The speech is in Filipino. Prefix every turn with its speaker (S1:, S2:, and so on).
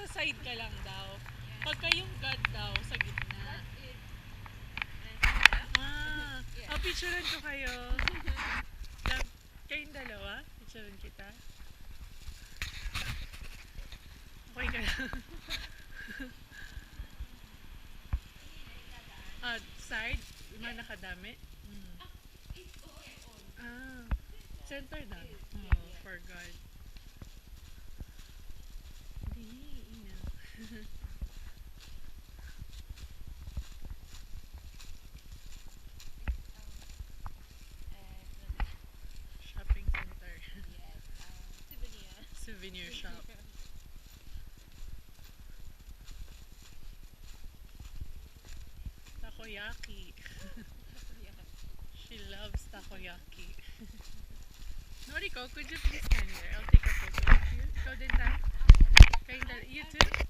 S1: nasa side ka lang daw. Pagka yung God daw, sa gitna. Picturean ko kayo. Kayong dalawa? Picturean kita. Okay ka lang. Side? Yung mga nakadami? Center na. For God. Hindi, ina. Shopping center. Souvenir shop. Takoyaki. She loves takoyaki. Noriko, could you please stand there? I'll take a photo with you. Ikaw din, Ta? You too?